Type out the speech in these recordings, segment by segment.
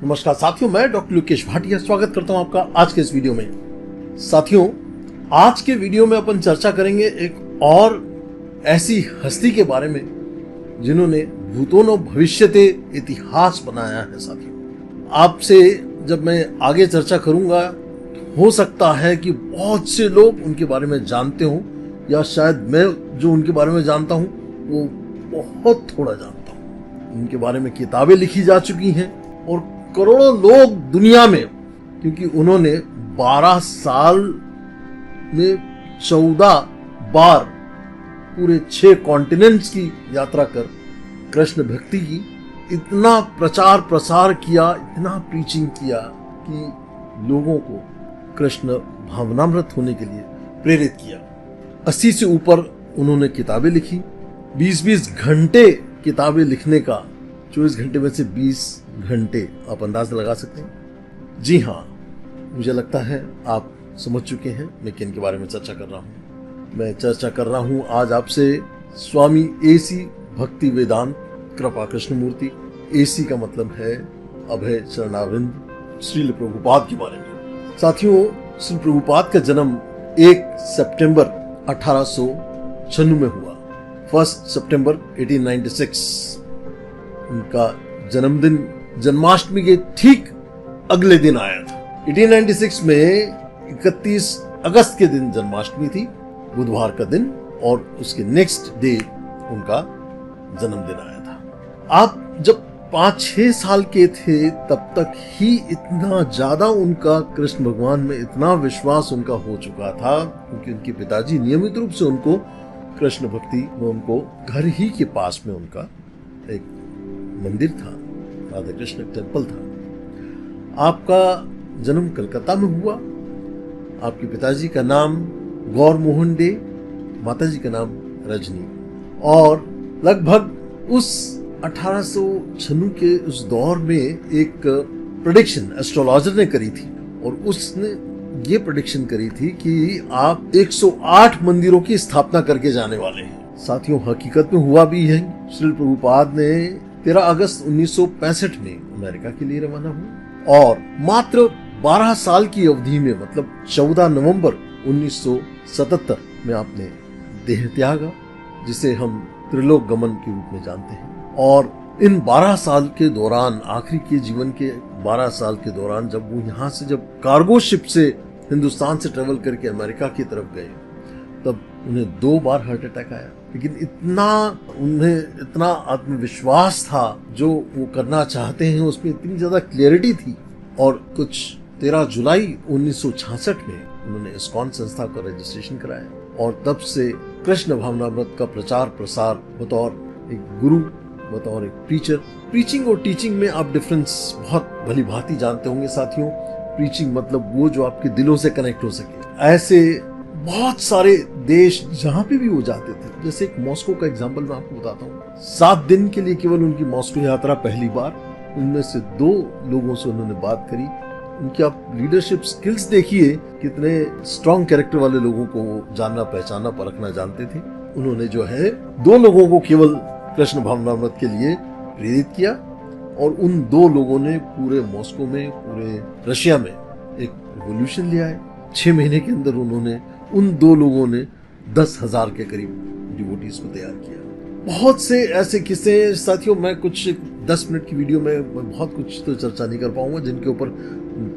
नमस्कार साथियों, मैं डॉक्टर लोकेश भाटिया स्वागत करता हूं आपका आज के इस वीडियो में। साथियों, आज के वीडियो में अपन चर्चा करेंगे एक और ऐसी हस्ती के बारे में जिन्होंने भूतोनो भविष्यते इतिहास बनाया है। साथियों, आपसे जब मैं आगे चर्चा करूंगा हो सकता है कि बहुत से लोग उनके बारे में जानते हों, या शायद मैं जो उनके बारे में जानता हूं वो बहुत थोड़ा जानता हूं। उनके बारे में किताबें लिखी जा चुकी हैं और करोड़ों लोग दुनिया में, क्योंकि उन्होंने 12 साल में 14 बार पूरे 6 कॉन्टिनेंट्स की यात्रा कर कृष्ण भक्ति की इतना प्रचार प्रसार किया, इतना प्रीचिंग किया कि लोगों को कृष्ण भावनामृत होने के लिए प्रेरित किया। 80 से ऊपर उन्होंने किताबें लिखी। 20-20 घंटे किताबें लिखने का, 24 घंटे में से 20 घंटे आप अंदाज लगा सकते हैं। जी हाँ, मुझे लगता है आप समझ चुके हैं मैं किन के बारे में चर्चा कर रहा हूँ। मैं चर्चा कर रहा हूँ आज आपसे स्वामी AC भक्ति वेदांत कृपा कृष्णमूर्ति। AC का मतलब है अभय चरणारविंद, श्रील प्रभुपाद के बारे में। साथियों, श्री प्रभुपाद का जन्म 1 सितंबर 1896 में हुआ। 1 सितंबर 1896 उनका जन्मदिन जन्माष्टमी के ठीक अगले दिन आया था। 1896 में 31 अगस्त के दिन जन्माष्टमी थी, बुधवार का दिन, और उसके नेक्स्ट डे उनका जन्मदिन आया था। आप जब 5-6 साल के थे तब तक ही इतना ज्यादा उनका कृष्ण भगवान में इतना विश्वास उनका हो चुका था, क्योंकि उनके पिताजी नियमित रूप से उनको कृष्ण भक्ति में, उनको घर ही के पास में उनका एक मंदिर था, राधा कृष्ण टेम्पल था। आपका जन्म कलकत्ता में हुआ। आपके पिताजी का नाम गौर मोहन डे, माताजी का नाम रजनी। और लगभग उस 1896 के उस दौर में एक प्रेडिक्शन एस्ट्रोलॉजर ने करी थी, और उसने ये प्रेडिक्शन करी थी कि आप 108 मंदिरों की स्थापना करके जाने वाले हैं। साथियों, हकीकत में हुआ भी है। श्री प्रभुपाद ने 13 अगस्त 1965 में अमेरिका के लिए रवाना हुए, और मात्र 12 साल की अवधि में, मतलब 14 नवंबर 1977 में आपने देह त्यागा, जिसे हम त्रिलोक गमन के रूप में जानते हैं। और इन 12 साल के दौरान, आखिरी के जीवन के 12 साल के दौरान, जब वो यहाँ से जब कार्गो शिप से हिंदुस्तान से ट्रेवल करके अमेरिका की तरफ गए, तब उन्हें 2 बार हार्ट अटैक आया। लेकिन उन्हें इतना आत्मविश्वास था, जो वो करना चाहते हैं उसमें इतनी ज्यादा क्लैरिटी थी। और कुछ 13 जुलाई 1966 में उन्होंने इस्कॉन संस्था का रजिस्ट्रेशन कराया, और तब से कृष्ण भावनामृत का प्रचार प्रसार बतौर एक गुरु, बतौर एक प्रीचर। प्रीचिंग और टीचिंग में आप डिफरेंस बहुत भली भांति जानते होंगे साथियों। प्रीचिंग मतलब वो जो आपके दिलों से कनेक्ट हो सके। ऐसे बहुत सारे देश जहां पे भी वो जाते थे, जैसे एक मॉस्को का एग्जांपल मैं आपको बताता हूँ। 7 दिन के लिए केवल उनकी मॉस्को यात्रा पहली बार। उनमें से 2 लोगों से उन्होंने बात करी। उनकी आप लीडरशिप स्किल्स देखिए, कितने स्ट्रॉन्ग कैरेक्टर वाले लोगों को वो जानना, पहचानना, परखना जानते थे। उन्होंने जो है 2 लोगों को केवल कृष्ण भावनामृत के लिए प्रेरित किया, और उन 2 लोगों ने पूरे मॉस्को में, पूरे रशिया में एक रिवॉल्यूशन ले आए। 6 महीने के अंदर उन्होंने, उन 2 लोगों ने 10,000 के करीब डिवोटीज को तैयार किया। बहुत से ऐसे किस्से साथियों, मैं कुछ 10 मिनट की वीडियो में बहुत कुछ तो चर्चा नहीं कर पाऊंगा, जिनके ऊपर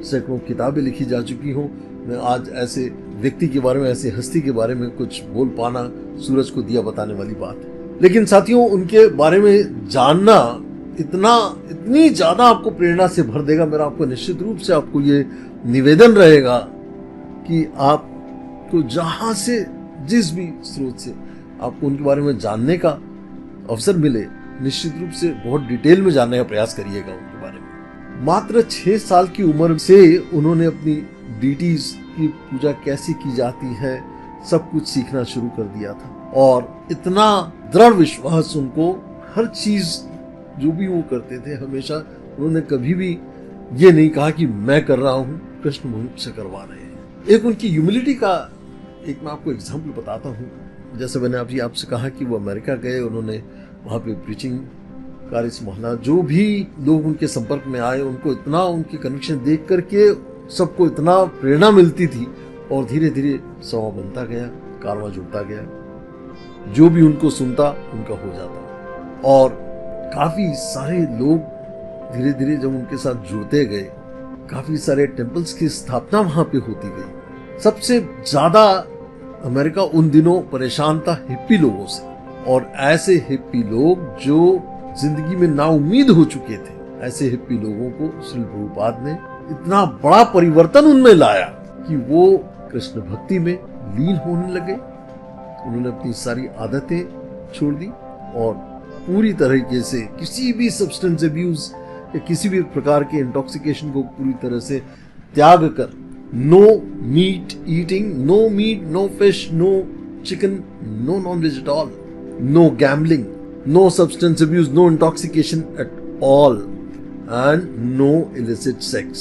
सैकड़ों किताबें लिखी जा चुकी हों। मैं आज ऐसे व्यक्ति के बारे में, ऐसे हस्ती के बारे में कुछ बोल पाना सूरज को दिया बताने वाली बात है। लेकिन साथियों, उनके बारे में जानना इतनी ज्यादा आपको प्रेरणा से भर देगा। मेरा आपको निश्चित रूप से आपको ये निवेदन रहेगा कि आपको जहां से, जिस भी स्रोत से आपको उनके बारे में जानने का अवसर मिले, निश्चित रूप से बहुत डिटेल में जानने का प्रयास करिएगा उनके बारे में। मात्र 6 साल की उम्र से उन्होंने अपनी डीटीज की पूजा कैसी की जाती है सब कुछ सीखना शुरू कर दिया था, और इतना दृढ़ विश्वास उनको, हर चीज जो भी वो करते थे, हमेशा उन्होंने कभी भी ये नहीं कहा कि मैं कर रहा हूँ, कृष्ण मुझसे करवा रहे हैं। एक उनकी ह्यूमिलिटी का एक मैं आपको एग्जाम्पल बताता हूँ। जैसे मैंने आपसे कहा कि वो अमेरिका गए, उन्होंने वहाँ पे प्रीचिंग कार्य संभालना। जो भी लोग उनके संपर्क में आए उनको इतना उनके कनेक्शन देख करके सबको इतना प्रेरणा मिलती थी और धीरे धीरे समा बनता गया, कारवां जुड़ता गया। जो भी उनको सुनता उनका हो जाता और काफी सारे लोग धीरे धीरे जब उनके साथ जुड़ते गए, काफी सारे टेम्पल्स की स्थापना वहां पे होती गई। सबसे ज्यादा अमेरिका उन दिनों परेशान था हिप्पी लोगों से, और ऐसे हिप्पी लोग जो जिंदगी में नाउम्मीद हो चुके थे, ऐसे हिप्पी लोगों को श्रील प्रभुपाद ने इतना बड़ा परिवर्तन उनमें लाया कि वो कृष्ण भक्ति में लीन होने लगे। उन्होंने अपनी सारी आदतें छोड़ दी और पूरी तरीके से किसी भी सब्सटेंस अब्यूज या किसी भी प्रकार के इंटॉक्सिकेशन को पूरी तरह से त्याग कर, no meat eating, no meat, no fish, no chicken, no non veg at all, no gambling, no substance abuse, no intoxication at all, and no illicit sex.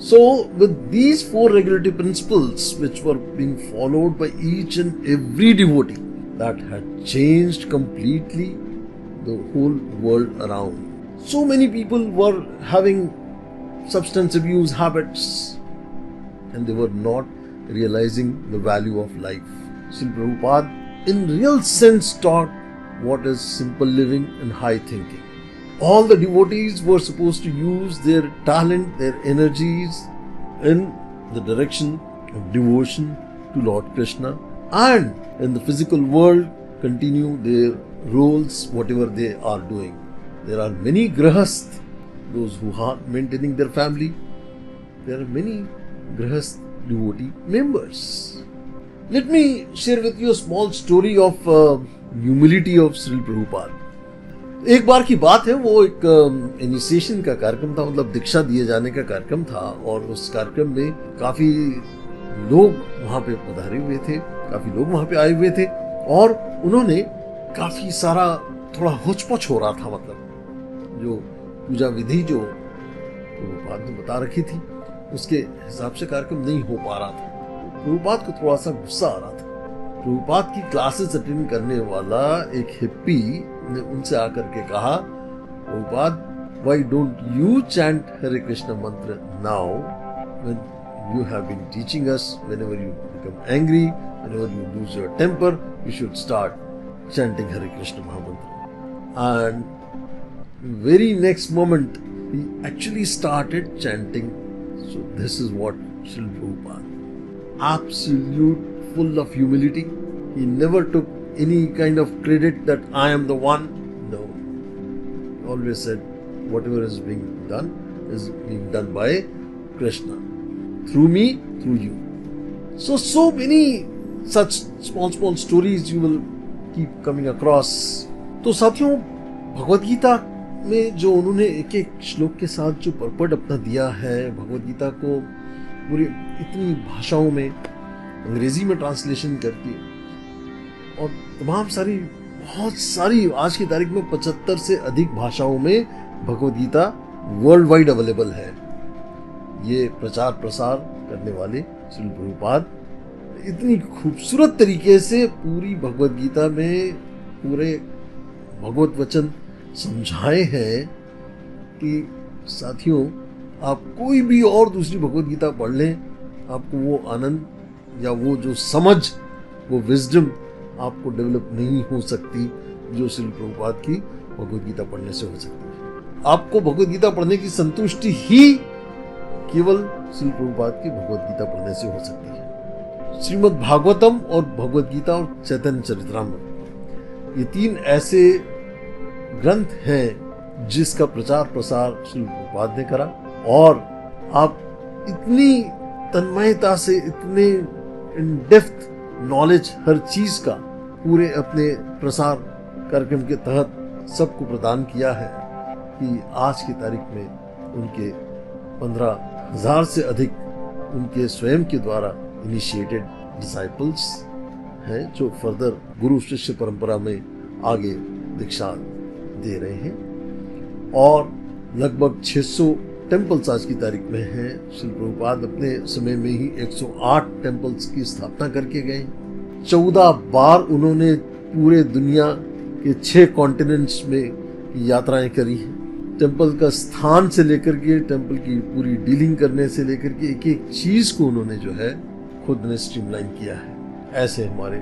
So with these 4 regulative principles which were being followed by each and every devotee, that had changed completely the whole world around. So many people were having substance abuse habits and they were not realizing the value of life. Srila Prabhupada in real sense taught what is simple living and high thinking. All the devotees were supposed to use their talent, their energies in the direction of devotion to Lord Krishna, and in the physical world continue their roles, whatever they are doing. There are many grahast, those who are maintaining their family. There are many grahast devotee members. Let me share with you a small story of humility of Srila Prabhupada. एक बार की बात है, वो एक initiation का कार्यक्रम था, मतलब दीक्षा दिए जाने का कार्यक्रम था, और उस कार्यक्रम में काफी लोग वहां पे पधारे हुए थे, काफी लोग वहां पे आए हुए थे, और उन्होंने काफी सारा थोड़ा होचपोच हो रहा था, मतलब जो पूजा विधि जो प्रभुपाद ने बता रखी थी उसके हिसाब से कार्यक्रम नहीं हो पा रहा था। प्रभुपाद को थोड़ा सा गुस्सा आ रहा था। प्रभुपाद की क्लासेस अटेंड करने वाला एक हिप्पी ने उनसे आकर के कहा, Prabhupada, why don't you chant Hare Krishna mantra now when you have been teaching us whenever you become angry, whenever you lose your temper, you should start chanting Hare Krishna Mahamantra. And very next moment he actually started chanting. So this is what Srila Prabhupada, absolute full of humility. He never took any kind of credit that I am the one. No. He always said whatever is being done is being done by Krishna. Through me, through you. So many such small stories you will keep coming across. तो साथियों, भगवद गीता में जो उन्होंने एक एक श्लोक के साथ जो परपट अपना दिया है, भगवद गीता को पूरी इतनी भाषाओं में, अंग्रेजी में ट्रांसलेशन करके, और तमाम सारी, बहुत सारी, आज की तारीख में 75 से अधिक भाषाओं में Bhagavad Gita world wide available है। ये प्रचार प्रसार करने वाले श्रील प्रभुपाद इतनी खूबसूरत तरीके से पूरी भगवद गीता में पूरे भगवत वचन समझाए हैं कि साथियों, आप कोई भी और दूसरी भगवद गीता पढ़ लें, आपको वो आनंद या वो जो समझ, वो विजडम आपको डेवलप नहीं हो सकती जो श्रील प्रभुपाद की भगवद गीता पढ़ने से हो सकती है। आपको भगवद गीता पढ़ने की संतुष्टि ही केवल श्रील प्रभुपाद की भगवद गीता पढ़ने से हो सकती है। श्रीमद् भागवतम और भगवद गीता और चैतन्य चरितामृत, ये 3 ऐसे ग्रंथ हैं जिसका प्रचार प्रसार श्रील प्रभुपाद ने करा, और आप इतनी तन्मयता से, इतने इन डेप्थ नॉलेज हर चीज का पूरे अपने प्रसार कार्यक्रम के तहत सबको प्रदान किया है कि आज की तारीख में उनके 15,000 से अधिक उनके स्वयं के द्वारा इनिशिएटेड डिसाइपल्स हैं जो फर्दर गुरु शिष्य परंपरा में आगे दीक्षा दे रहे हैं, और लगभग 600 टेम्पल्स आज की तारीख में हैं। श्री प्रभुपाद अपने समय में ही 108 टेम्पल्स की स्थापना करके गए। 14 बार उन्होंने पूरे दुनिया के 6 कॉन्टिनेंट्स में की यात्राएं करी हैं। टेम्पल का स्थान से लेकर के टेम्पल की पूरी डीलिंग करने से लेकर के एक एक चीज को उन्होंने जो है खुद ने स्ट्रीमलाइन किया है। ऐसे हमारे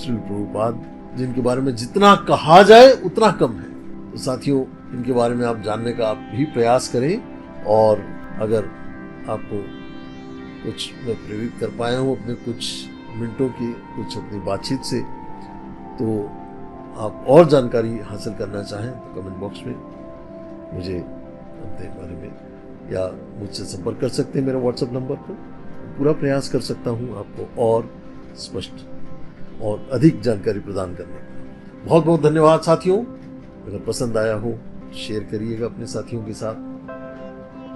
श्रील प्रभुपाद, जिनके बारे में जितना कहा जाए उतना कम है। तो साथियों, इनके बारे में आप जानने का आप भी प्रयास करें, और अगर आपको कुछ मैं प्रेरित कर पाया हूँ अपने कुछ मिनटों की कुछ अपनी बातचीत से, तो आप और जानकारी हासिल करना चाहें तो कमेंट बॉक्स में मुझे अपने बारे में या मुझसे संपर्क कर सकते हैं मेरे व्हाट्सएप नंबर पर। पूरा प्रयास कर सकता हूँ आपको और स्पष्ट और अधिक जानकारी प्रदान करने का। बहुत बहुत धन्यवाद साथियों। अगर पसंद आया हो शेयर करिएगा अपने साथियों के साथ।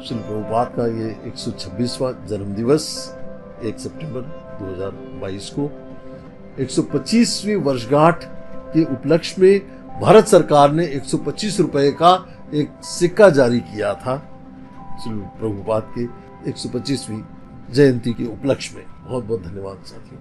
श्री प्रभुपाद का ये 126वां जन्मदिवस 1 सितंबर 2022 को 125वीं वर्षगांठ के उपलक्ष्य में भारत सरकार ने 125 रुपए का एक सिक्का जारी किया था श्री प्रभुपाद के 125वीं जयंती के उपलक्ष्य में। बहुत बहुत धन्यवाद साथियों।